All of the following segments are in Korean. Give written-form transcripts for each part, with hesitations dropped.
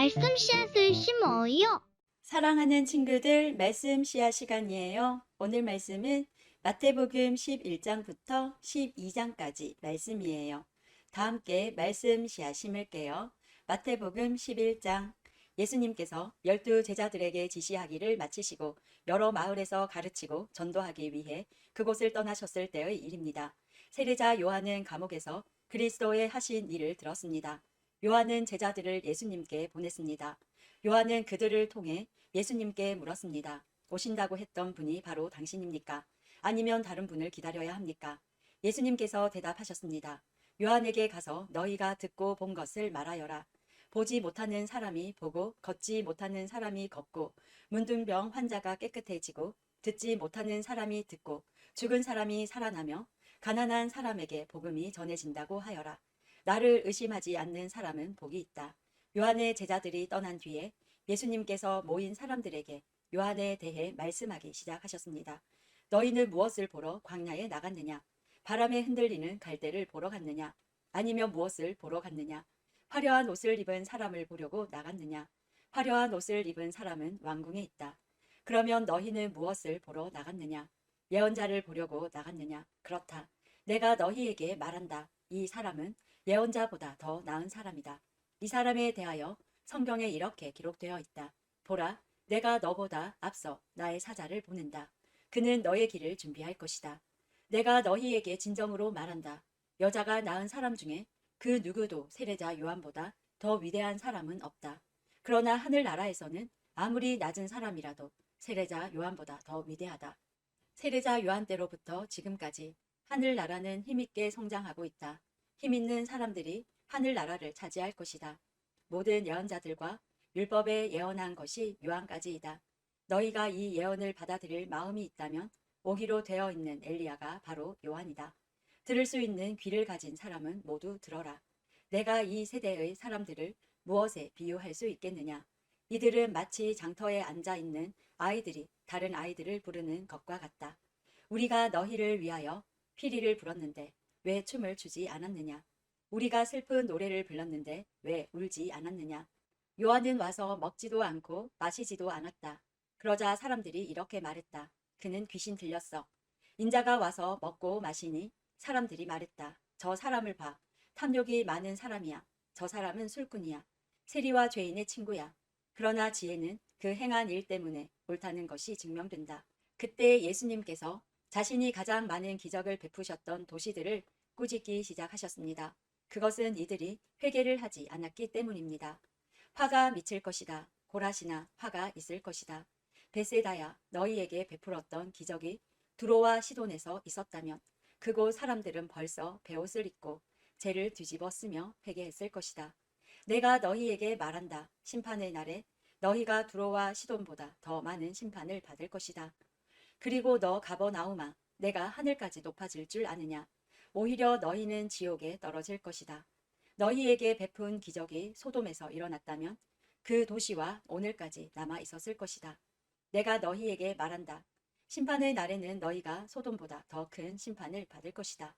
말씀 씨앗을 심어요. 사랑하는 친구들, 말씀 씨앗 시간이에요. 오늘 말씀은 마태복음 11장부터 12장까지 말씀이에요. 다 함께 말씀 씨앗 심을게요. 마태복음 11장. 예수님께서 12제자들에게 지시하기를 마치시고 여러 마을에서 가르치고 전도하기 위해 그곳을 떠나셨을 때의 일입니다. 세례자 요한은 감옥에서 그리스도의 하신 일을 들었습니다. 요한은 제자들을 예수님께 보냈습니다. 요한은 그들을 통해 예수님께 물었습니다. 오신다고 했던 분이 바로 당신입니까? 아니면 다른 분을 기다려야 합니까? 예수님께서 대답하셨습니다. 요한에게 가서 너희가 듣고 본 것을 말하여라. 보지 못하는 사람이 보고 걷지 못하는 사람이 걷고 문둥병 환자가 깨끗해지고 듣지 못하는 사람이 듣고 죽은 사람이 살아나며 가난한 사람에게 복음이 전해진다고 하여라. 나를 의심하지 않는 사람은 복이 있다. 요한의 제자들이 떠난 뒤에 예수님께서 모인 사람들에게 요한에 대해 말씀하기 시작하셨습니다. 너희는 무엇을 보러 광야에 나갔느냐? 바람에 흔들리는 갈대를 보러 갔느냐? 아니면 무엇을 보러 갔느냐? 화려한 옷을 입은 사람을 보려고 나갔느냐? 화려한 옷을 입은 사람은 왕궁에 있다. 그러면 너희는 무엇을 보러 나갔느냐? 예언자를 보려고 나갔느냐? 그렇다. 내가 너희에게 말한다. 이 사람은 예언자보다 더 나은 사람이다. 이 사람에 대하여 성경에 이렇게 기록되어 있다. 보라, 내가 너보다 앞서 나의 사자를 보낸다. 그는 너의 길을 준비할 것이다. 내가 너희에게 진정으로 말한다. 여자가 낳은 사람 중에 그 누구도 세례자 요한보다 더 위대한 사람은 없다. 그러나 하늘나라에서는 아무리 낮은 사람이라도 세례자 요한보다 더 위대하다. 세례자 요한 때로부터 지금까지 하늘나라는 힘있게 성장하고 있다. 힘있는 사람들이 하늘나라를 차지할 것이다. 모든 예언자들과 율법에 예언한 것이 요한까지이다. 너희가 이 예언을 받아들일 마음이 있다면 오기로 되어 있는 엘리야가 바로 요한이다. 들을 수 있는 귀를 가진 사람은 모두 들어라. 내가 이 세대의 사람들을 무엇에 비유할 수 있겠느냐? 이들은 마치 장터에 앉아 있는 아이들이 다른 아이들을 부르는 것과 같다. 우리가 너희를 위하여 피리를 불었는데 왜 춤을 추지 않았느냐? 우리가 슬픈 노래를 불렀는데 왜 울지 않았느냐? 요한은 와서 먹지도 않고 마시지도 않았다. 그러자 사람들이 이렇게 말했다. 그는 귀신 들렸어. 인자가 와서 먹고 마시니 사람들이 말했다. 저 사람을 봐. 탐욕이 많은 사람이야. 저 사람은 술꾼이야. 세리와 죄인의 친구야. 그러나 지혜는 그 행한 일 때문에 옳다는 것이 증명된다. 그때 예수님께서 자신이 가장 많은 기적을 베푸셨던 도시들을 꾸짖기 시작하셨습니다. 그것은 이들이 회개를 하지 않았기 때문입니다. 화가 미칠 것이다. 고라시나 화가 있을 것이다. 베세다야, 너희에게 베풀었던 기적이 두로와 시돈에서 있었다면 그곳 사람들은 벌써 베옷을 입고 죄를 뒤집어 쓰며 회개했을 것이다. 내가 너희에게 말한다. 심판의 날에 너희가 두로와 시돈보다 더 많은 심판을 받을 것이다. 그리고 너 가버나움아, 내가 하늘까지 높아질 줄 아느냐? 오히려 너희는 지옥에 떨어질 것이다. 너희에게 베푼 기적이 소돔에서 일어났다면 그 도시와 오늘까지 남아 있었을 것이다. 내가 너희에게 말한다. 심판의 날에는 너희가 소돔보다 더 큰 심판을 받을 것이다.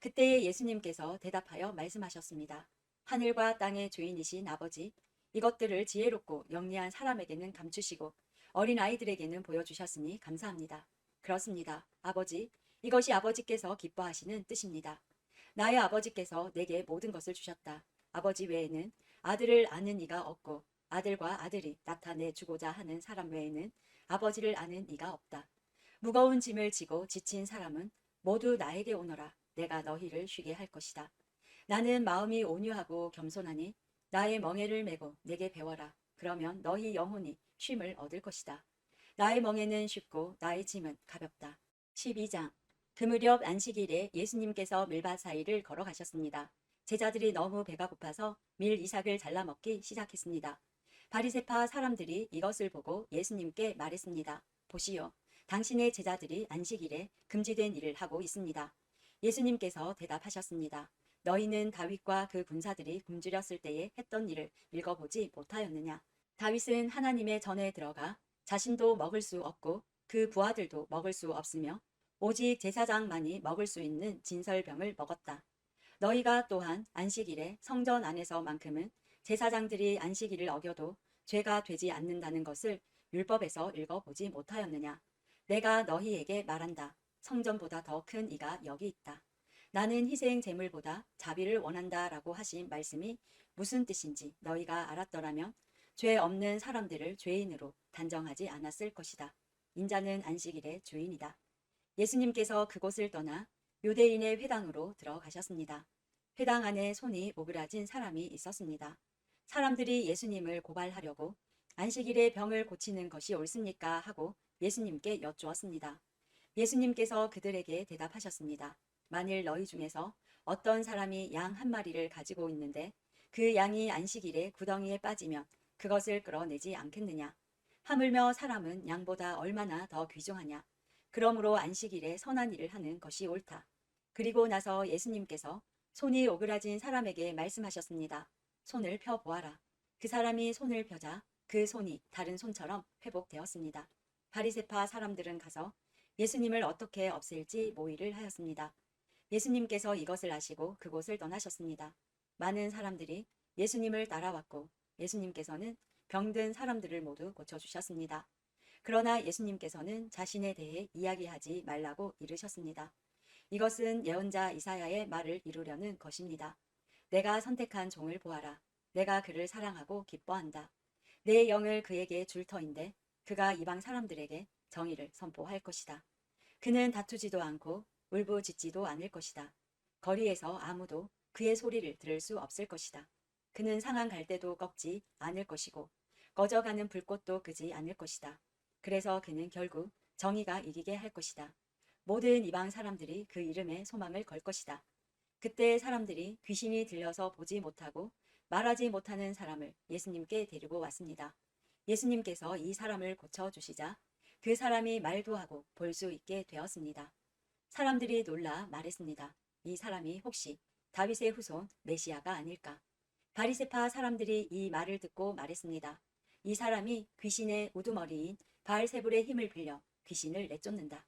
그때에 예수님께서 대답하여 말씀하셨습니다. 하늘과 땅의 주인이신 아버지, 이것들을 지혜롭고 영리한 사람에게는 감추시고 어린 아이들에게는 보여주셨으니 감사합니다. 그렇습니다. 아버지, 이것이 아버지께서 기뻐하시는 뜻입니다. 나의 아버지께서 내게 모든 것을 주셨다. 아버지 외에는 아들을 아는 이가 없고 아들과 아들이 나타내 주고자 하는 사람 외에는 아버지를 아는 이가 없다. 무거운 짐을 지고 지친 사람은 모두 나에게 오너라. 내가 너희를 쉬게 할 것이다. 나는 마음이 온유하고 겸손하니 나의 멍에를 메고 내게 배워라. 그러면 너희 영혼이 쉼을 얻을 것이다. 나의 멍에는 쉽고 나의 짐은 가볍다. 12장. 그 무렵 안식일에 예수님께서 밀밭 사이를 걸어가셨습니다. 제자들이 너무 배가 고파서 밀 이삭을 잘라 먹기 시작했습니다. 바리새파 사람들이 이것을 보고 예수님께 말했습니다. 보시오, 당신의 제자들이 안식일에 금지된 일을 하고 있습니다. 예수님께서 대답하셨습니다. 너희는 다윗과 그 군사들이 굶주렸을 때에 했던 일을 읽어보지 못하였느냐? 다윗은 하나님의 전에 들어가 자신도 먹을 수 없고 그 부하들도 먹을 수 없으며 오직 제사장만이 먹을 수 있는 진설병을 먹었다. 너희가 또한 안식일에 성전 안에서만큼은 제사장들이 안식일을 어겨도 죄가 되지 않는다는 것을 율법에서 읽어보지 못하였느냐? 내가 너희에게 말한다. 성전보다 더 큰 이가 여기 있다. 나는 희생 제물보다 자비를 원한다라고 하신 말씀이 무슨 뜻인지 너희가 알았더라면 죄 없는 사람들을 죄인으로 단정하지 않았을 것이다. 인자는 안식일의 주인이다. 예수님께서 그곳을 떠나 유대인의 회당으로 들어가셨습니다. 회당 안에 손이 오그라진 사람이 있었습니다. 사람들이 예수님을 고발하려고 안식일에 병을 고치는 것이 옳습니까? 하고 예수님께 여쭈었습니다. 예수님께서 그들에게 대답하셨습니다. 만일 너희 중에서 어떤 사람이 양 한 마리를 가지고 있는데 그 양이 안식일에 구덩이에 빠지면 그것을 끌어내지 않겠느냐? 하물며 사람은 양보다 얼마나 더 귀중하냐? 그러므로 안식일에 선한 일을 하는 것이 옳다. 그리고 나서 예수님께서 손이 오그라진 사람에게 말씀하셨습니다. 손을 펴 보아라. 그 사람이 손을 펴자 그 손이 다른 손처럼 회복되었습니다. 바리새파 사람들은 가서 예수님을 어떻게 없앨지 모의를 하였습니다. 예수님께서 이것을 아시고 그곳을 떠나셨습니다. 많은 사람들이 예수님을 따라왔고 예수님께서는 병든 사람들을 모두 고쳐주셨습니다. 그러나 예수님께서는 자신에 대해 이야기하지 말라고 이르셨습니다. 이것은 예언자 이사야의 말을 이루려는 것입니다. 내가 선택한 종을 보아라. 내가 그를 사랑하고 기뻐한다. 내 영을 그에게 줄 터인데 그가 이방 사람들에게 정의를 선포할 것이다. 그는 다투지도 않고 울부짖지도 않을 것이다. 거리에서 아무도 그의 소리를 들을 수 없을 것이다. 그는 상한 갈대도 꺾지 않을 것이고 꺼져가는 불꽃도 끄지 않을 것이다. 그래서 그는 결국 정의가 이기게 할 것이다. 모든 이방 사람들이 그 이름에 소망을 걸 것이다. 그때 사람들이 귀신이 들려서 보지 못하고 말하지 못하는 사람을 예수님께 데리고 왔습니다. 예수님께서 이 사람을 고쳐주시자 그 사람이 말도 하고 볼 수 있게 되었습니다. 사람들이 놀라 말했습니다. 이 사람이 혹시 다윗의 후손 메시아가 아닐까? 바리새파 사람들이 이 말을 듣고 말했습니다. 이 사람이 귀신의 우두머리인 바알세불의 힘을 빌려 귀신을 내쫓는다.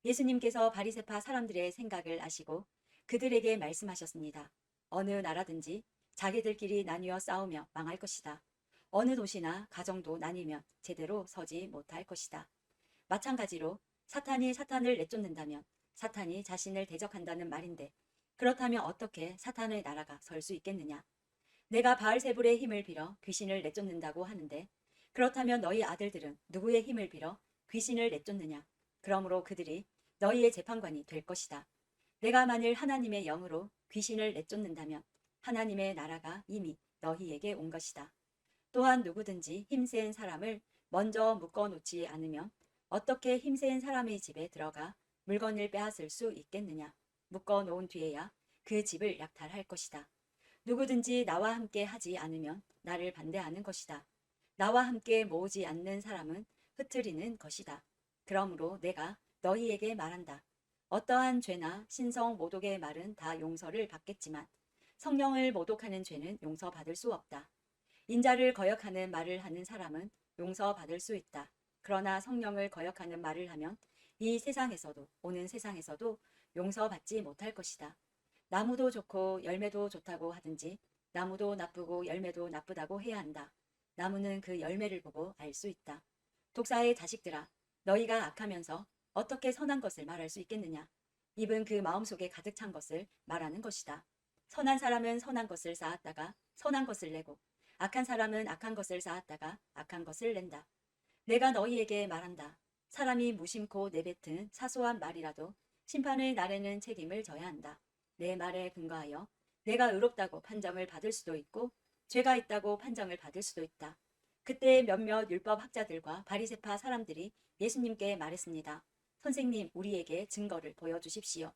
예수님께서 바리새파 사람들의 생각을 아시고 그들에게 말씀하셨습니다. 어느 나라든지 자기들끼리 나뉘어 싸우며 망할 것이다. 어느 도시나 가정도 나뉘면 제대로 서지 못할 것이다. 마찬가지로 사탄이 사탄을 내쫓는다면 사탄이 자신을 대적한다는 말인데 그렇다면 어떻게 사탄의 나라가 설 수 있겠느냐? 내가 바알세불의 힘을 빌어 귀신을 내쫓는다고 하는데 그렇다면 너희 아들들은 누구의 힘을 빌어 귀신을 내쫓느냐? 그러므로 그들이 너희의 재판관이 될 것이다. 내가 만일 하나님의 영으로 귀신을 내쫓는다면 하나님의 나라가 이미 너희에게 온 것이다. 또한 누구든지 힘센 사람을 먼저 묶어놓지 않으면 어떻게 힘센 사람의 집에 들어가 물건을 빼앗을 수 있겠느냐? 묶어놓은 뒤에야 그 집을 약탈할 것이다. 누구든지 나와 함께 하지 않으면 나를 반대하는 것이다. 나와 함께 모으지 않는 사람은 흩트리는 것이다. 그러므로 내가 너희에게 말한다. 어떠한 죄나 신성 모독의 말은 다 용서를 받겠지만 성령을 모독하는 죄는 용서받을 수 없다. 인자를 거역하는 말을 하는 사람은 용서받을 수 있다. 그러나 성령을 거역하는 말을 하면 이 세상에서도 오는 세상에서도 용서받지 못할 것이다. 나무도 좋고 열매도 좋다고 하든지 나무도 나쁘고 열매도 나쁘다고 해야 한다. 나무는 그 열매를 보고 알 수 있다. 독사의 자식들아, 너희가 악하면서 어떻게 선한 것을 말할 수 있겠느냐? 입은 그 마음속에 가득 찬 것을 말하는 것이다. 선한 사람은 선한 것을 쌓았다가 선한 것을 내고 악한 사람은 악한 것을 쌓았다가 악한 것을 낸다. 내가 너희에게 말한다. 사람이 무심코 내뱉은 사소한 말이라도 심판의 날에는 책임을 져야 한다. 내 말에 근거하여 내가 의롭다고 판정을 받을 수도 있고 죄가 있다고 판정을 받을 수도 있다. 그때 몇몇 율법 학자들과 바리새파 사람들이 예수님께 말했습니다. 선생님, 우리에게 증거를 보여주십시오.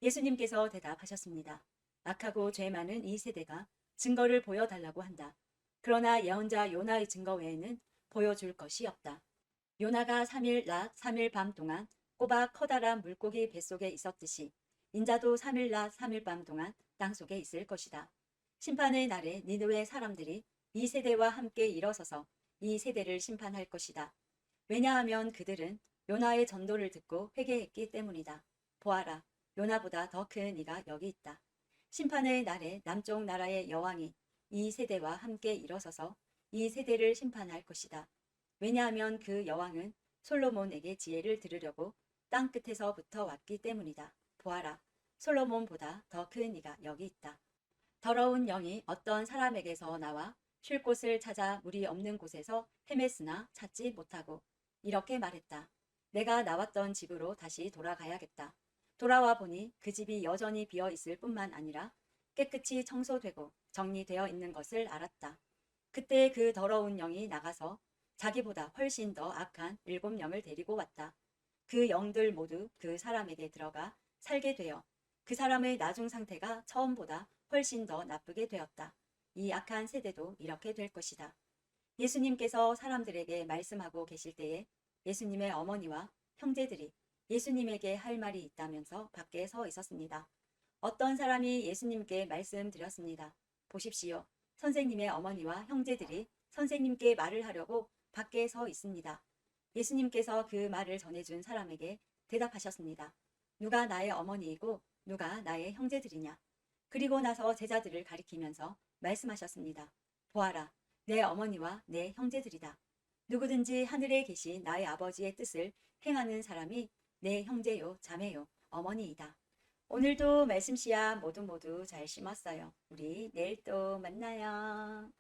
예수님께서 대답하셨습니다. 악하고 죄 많은 이 세대가 증거를 보여달라고 한다. 그러나 예언자 요나의 증거 외에는 보여줄 것이 없다. 요나가 3일 낮 3일 밤 동안 꼬박 커다란 물고기 뱃속에 있었듯이 인자도 3일 낮 3일 밤 동안 땅속에 있을 것이다. 심판의 날에 니느웨 사람들이 이 세대와 함께 일어서서 이 세대를 심판할 것이다. 왜냐하면 그들은 요나의 전도를 듣고 회개했기 때문이다. 보아라, 요나보다 더 큰 이가 여기 있다. 심판의 날에 남쪽 나라의 여왕이 이 세대와 함께 일어서서 이 세대를 심판할 것이다. 왜냐하면 그 여왕은 솔로몬에게 지혜를 들으려고 땅 끝에서부터 왔기 때문이다. 보아라, 솔로몬보다 더 큰 이가 여기 있다. 더러운 영이 어떤 사람에게서 나와 쉴 곳을 찾아 물이 없는 곳에서 헤맸으나 찾지 못하고 이렇게 말했다. 내가 나왔던 집으로 다시 돌아가야겠다. 돌아와 보니 그 집이 여전히 비어 있을 뿐만 아니라 깨끗이 청소되고 정리되어 있는 것을 알았다. 그때 그 더러운 영이 나가서 자기보다 훨씬 더 악한 7영을 데리고 왔다. 그 영들 모두 그 사람에게 들어가 살게 되어 그 사람의 나중 상태가 처음보다 훨씬 더 나쁘게 되었다. 이 악한 세대도 이렇게 될 것이다. 예수님께서 사람들에게 말씀하고 계실 때에 예수님의 어머니와 형제들이 예수님에게 할 말이 있다면서 밖에 서 있었습니다. 어떤 사람이 예수님께 말씀드렸습니다. 보십시오. 선생님의 어머니와 형제들이 선생님께 말을 하려고 밖에 서 있습니다. 예수님께서 그 말을 전해준 사람에게 대답하셨습니다. 누가 나의 어머니이고 누가 나의 형제들이냐? 그리고 나서 제자들을 가리키면서 말씀하셨습니다. 보아라, 내 어머니와 내 형제들이다. 누구든지 하늘에 계신 나의 아버지의 뜻을 행하는 사람이 내 형제요, 자매요, 어머니이다. 오늘도 말씀 씨앗 모두 잘 심었어요. 우리 내일 또 만나요.